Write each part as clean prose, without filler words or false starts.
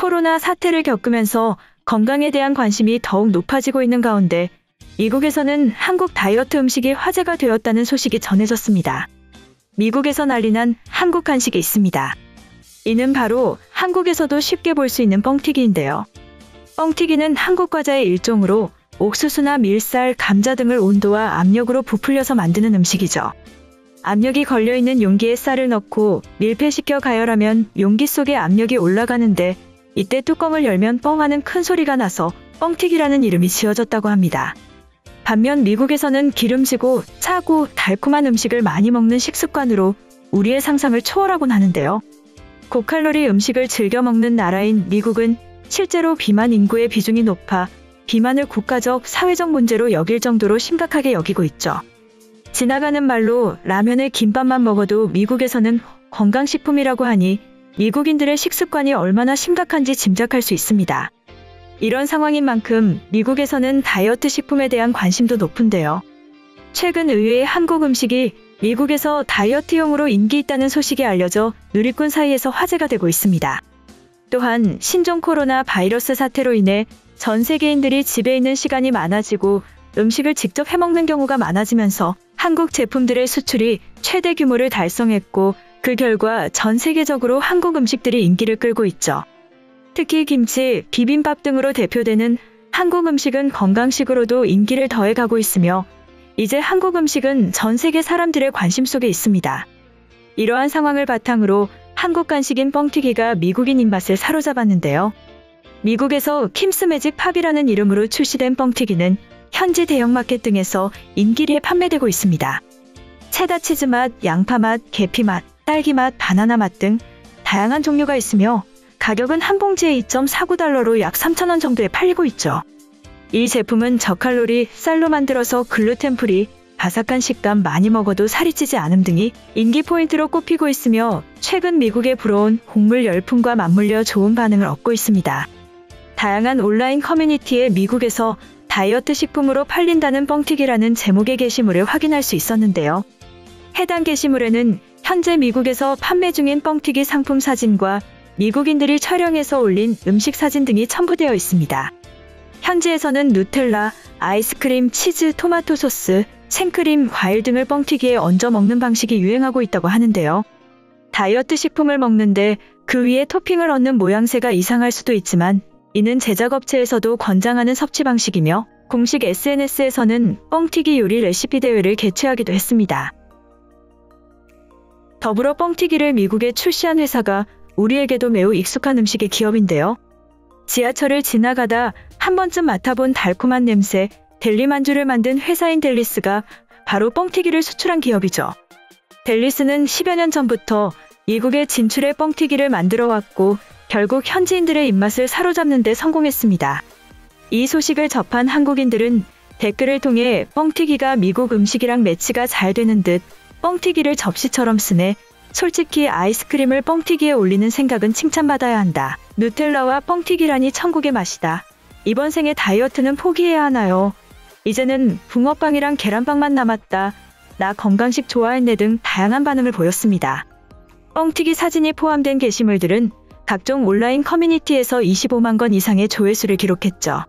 코로나 사태를 겪으면서 건강에 대한 관심이 더욱 높아지고 있는 가운데 미국에서는 한국 다이어트 음식이 화제가 되었다는 소식이 전해졌습니다. 미국에서 난리난 한국 간식이 있습니다. 이는 바로 한국에서도 쉽게 볼 수 있는 뻥튀기인데요. 뻥튀기는 한국 과자의 일종으로 옥수수나 밀쌀, 감자 등을 온도와 압력으로 부풀려서 만드는 음식이죠. 압력이 걸려있는 용기에 쌀을 넣고 밀폐시켜 가열하면 용기 속에 압력이 올라가는데 이때 뚜껑을 열면 뻥하는 큰 소리가 나서 뻥튀기라는 이름이 지어졌다고 합니다. 반면 미국에서는 기름지고 짜고 달콤한 음식을 많이 먹는 식습관으로 우리의 상상을 초월하곤 하는데요. 고칼로리 음식을 즐겨 먹는 나라인 미국은 실제로 비만 인구의 비중이 높아 비만을 국가적, 사회적 문제로 여길 정도로 심각하게 여기고 있죠. 지나가는 말로 라면에 김밥만 먹어도 미국에서는 건강식품이라고 하니 미국인들의 식습관이 얼마나 심각한지 짐작할 수 있습니다. 이런 상황인 만큼 미국에서는 다이어트 식품에 대한 관심도 높은데요. 최근 의외의 한국 음식이 미국에서 다이어트용으로 인기 있다는 소식이 알려져 누리꾼 사이에서 화제가 되고 있습니다. 또한 신종 코로나 바이러스 사태로 인해 전 세계인들이 집에 있는 시간이 많아지고 음식을 직접 해먹는 경우가 많아지면서 한국 제품들의 수출이 최대 규모를 달성했고 그 결과 전 세계적으로 한국 음식들이 인기를 끌고 있죠. 특히 김치, 비빔밥 등으로 대표되는 한국 음식은 건강식으로도 인기를 더해가고 있으며 이제 한국 음식은 전 세계 사람들의 관심 속에 있습니다. 이러한 상황을 바탕으로 한국 간식인 뻥튀기가 미국인 입맛을 사로잡았는데요. 미국에서 킴스 매직 팝이라는 이름으로 출시된 뻥튀기는 현지 대형마켓 등에서 인기리에 판매되고 있습니다. 체다 치즈 맛, 양파 맛, 계피 맛, 딸기 맛, 바나나 맛 등 다양한 종류가 있으며 가격은 한 봉지에 2.49달러로 약 3,000원 정도에 팔리고 있죠. 이 제품은 저칼로리, 쌀로 만들어서 글루텐 프리, 바삭한 식감, 많이 먹어도 살이 찌지 않음 등이 인기 포인트로 꼽히고 있으며 최근 미국에 불어온 곡물 열풍과 맞물려 좋은 반응을 얻고 있습니다. 다양한 온라인 커뮤니티에 미국에서 다이어트 식품으로 팔린다는 뻥튀기라는 제목의 게시물을 확인할 수 있었는데요. 해당 게시물에는 현재 미국에서 판매 중인 뻥튀기 상품 사진과 미국인들이 촬영해서 올린 음식 사진 등이 첨부되어 있습니다. 현지에서는 누텔라, 아이스크림, 치즈, 토마토 소스, 생크림, 과일 등을 뻥튀기에 얹어 먹는 방식이 유행하고 있다고 하는데요. 다이어트 식품을 먹는데 그 위에 토핑을 얹는 모양새가 이상할 수도 있지만 이는 제작업체에서도 권장하는 섭취 방식이며 공식 SNS에서는 뻥튀기 요리 레시피 대회를 개최하기도 했습니다. 더불어 뻥튀기를 미국에 출시한 회사가 우리에게도 매우 익숙한 음식의 기업인데요. 지하철을 지나가다 한 번쯤 맡아본 달콤한 냄새, 델리만주를 만든 회사인 델리스가 바로 뻥튀기를 수출한 기업이죠. 델리스는 10여 년 전부터 미국에 진출해 뻥튀기를 만들어 왔고 결국 현지인들의 입맛을 사로잡는 데 성공했습니다. 이 소식을 접한 한국인들은 댓글을 통해 뻥튀기가 미국 음식이랑 매치가 잘 되는 듯 뻥튀기를 접시처럼 쓰네. 솔직히 아이스크림을 뻥튀기에 올리는 생각은 칭찬받아야 한다. 누텔라와 뻥튀기라니 천국의 맛이다. 이번 생에 다이어트는 포기해야 하나요? 이제는 붕어빵이랑 계란빵만 남았다. 나 건강식 좋아했네 등 다양한 반응을 보였습니다. 뻥튀기 사진이 포함된 게시물들은 각종 온라인 커뮤니티에서 25만 건 이상의 조회수를 기록했죠.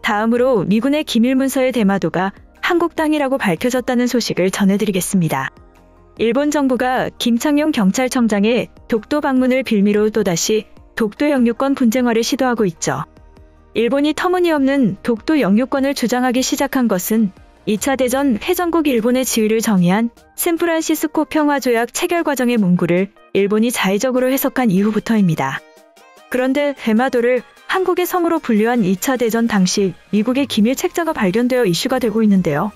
다음으로 미군의 기밀문서의 대마도가 한국 땅이라고 밝혀졌다는 소식을 전해드리겠습니다. 일본 정부가 김창룡 경찰청장의 독도 방문을 빌미로 또다시 독도 영유권 분쟁화를 시도하고 있죠. 일본이 터무니없는 독도 영유권을 주장하기 시작한 것은 2차 대전 패전국 일본의 지위를 정의한 샌프란시스코 평화조약 체결 과정의 문구를 일본이 자의적으로 해석한 이후부터입니다. 그런데 대마도를 한국의 성으로 분류한 2차 대전 당시 미국의 기밀 책자가 발견되어 이슈가 되고 있는데요.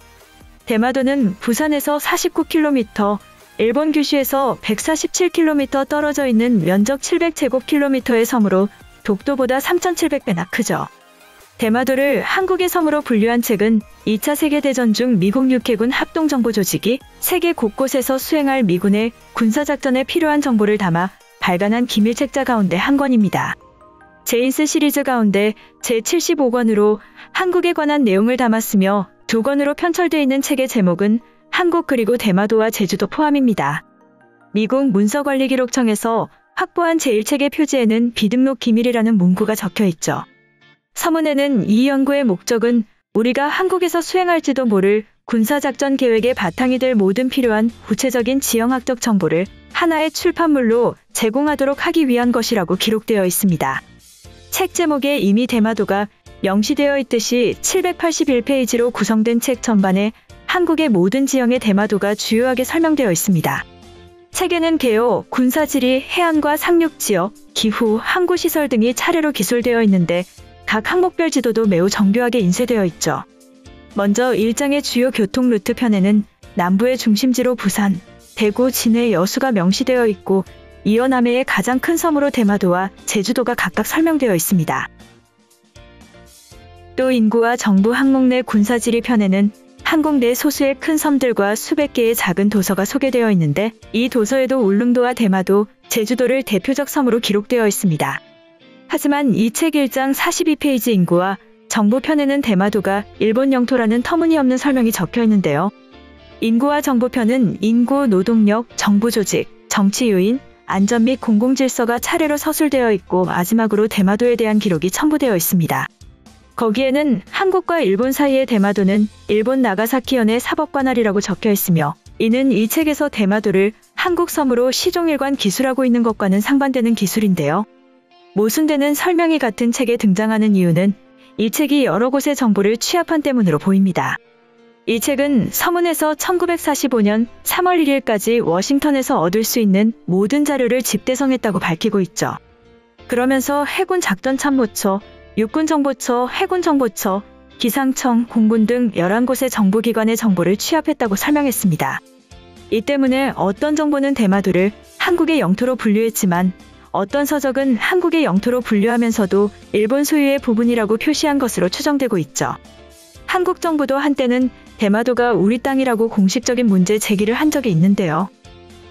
대마도는 부산에서 49km, 일본 규슈에서 147km 떨어져 있는 면적 700제곱킬로미터의 섬으로 독도보다 3,700배나 크죠. 대마도를 한국의 섬으로 분류한 책은 2차 세계대전 중 미국 육해군 합동정보조직이 세계 곳곳에서 수행할 미군의 군사작전에 필요한 정보를 담아 발간한 기밀책자 가운데 한 권입니다. 제인스 시리즈 가운데 제75권으로 한국에 관한 내용을 담았으며 2권으로 편철되어 있는 책의 제목은 한국 그리고 대마도와 제주도 포함입니다. 미국 문서관리기록청에서 확보한 제1책의 표지에는 비등록 기밀이라는 문구가 적혀 있죠. 서문에는 이 연구의 목적은 우리가 한국에서 수행할지도 모를 군사작전 계획의 바탕이 될 모든 필요한 구체적인 지형학적 정보를 하나의 출판물로 제공하도록 하기 위한 것이라고 기록되어 있습니다. 책 제목에 이미 대마도가 명시되어 있듯이 781페이지로 구성된 책 전반에 한국의 모든 지형의 대마도가 주요하게 설명되어 있습니다. 책에는 개요, 군사지리, 해안과 상륙지역, 기후, 항구시설 등이 차례로 기술되어 있는데 각 항목별 지도도 매우 정교하게 인쇄되어 있죠. 먼저 1장의 주요 교통 루트 편에는 남부의 중심지로 부산, 대구, 진해, 여수가 명시되어 있고 이어 남해의 가장 큰 섬으로 대마도와 제주도가 각각 설명되어 있습니다. 또 인구와 정부 항목 내 군사지리 편에는 한국 내 소수의 큰 섬들과 수백 개의 작은 도서가 소개되어 있는데 이 도서에도 울릉도와 대마도, 제주도를 대표적 섬으로 기록되어 있습니다. 하지만 이 책 1장 42페이지 인구와 정부 편에는 대마도가 일본 영토라는 터무니없는 설명이 적혀 있는데요. 인구와 정부 편은 인구, 노동력, 정부 조직, 정치 요인, 안전 및 공공질서가 차례로 서술되어 있고 마지막으로 대마도에 대한 기록이 첨부되어 있습니다. 거기에는 한국과 일본 사이의 대마도는 일본 나가사키현의 사법관할이라고 적혀 있으며 이는 이 책에서 대마도를 한국 섬으로 시종일관 기술하고 있는 것과는 상반되는 기술인데요. 모순되는 설명이 같은 책에 등장하는 이유는 이 책이 여러 곳의 정보를 취합한 때문으로 보입니다. 이 책은 서문에서 1945년 3월 1일까지 워싱턴에서 얻을 수 있는 모든 자료를 집대성했다고 밝히고 있죠. 그러면서 해군 작전참모처, 육군정보처, 해군정보처, 기상청, 공군 등 11곳의 정보기관의 정보를 취합했다고 설명했습니다. 이 때문에 어떤 정보는 대마도를 한국의 영토로 분류했지만 어떤 서적은 한국의 영토로 분류하면서도 일본 소유의 부분이라고 표시한 것으로 추정되고 있죠. 한국 정부도 한때는 대마도가 우리 땅이라고 공식적인 문제 제기를 한 적이 있는데요.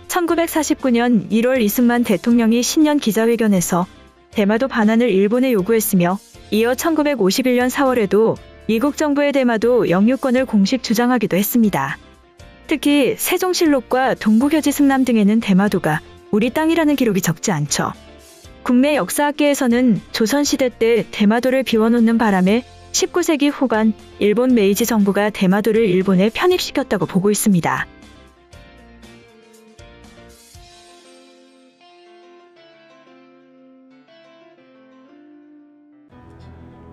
1949년 1월 이승만 대통령이 신년 기자회견에서 대마도 반환을 일본에 요구했으며 이어 1951년 4월에도 미국 정부의 대마도 영유권을 공식 주장하기도 했습니다. 특히 세종실록과 동국여지 승남 등에는 대마도가 우리 땅이라는 기록이 적지 않죠. 국내 역사학계에서는 조선시대 때 대마도를 비워놓는 바람에 19세기 후반 일본 메이지 정부가 대마도를 일본에 편입시켰다고 보고 있습니다.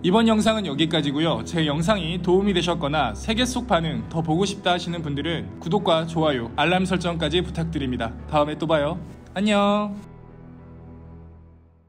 이번 영상은 여기까지고요. 제 영상이 도움이 되셨거나 세계 속 반응 더 보고 싶다 하시는 분들은 구독과 좋아요, 알람 설정까지 부탁드립니다. 다음에 또 봐요. 안녕.